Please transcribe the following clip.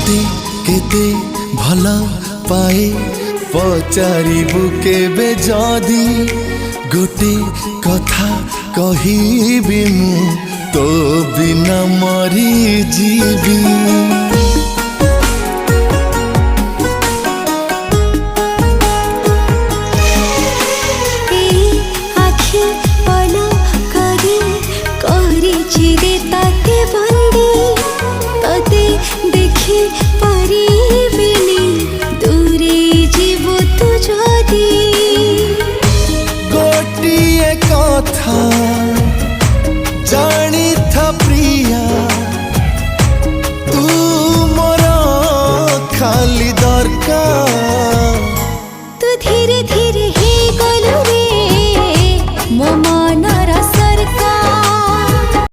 तोते केते भल पाए पचारिबु केबे जदी गोटे कथा कहिबी मु तो बिना मरी जीवी। कथा जानी था प्रिया तू मोर खाली दरकार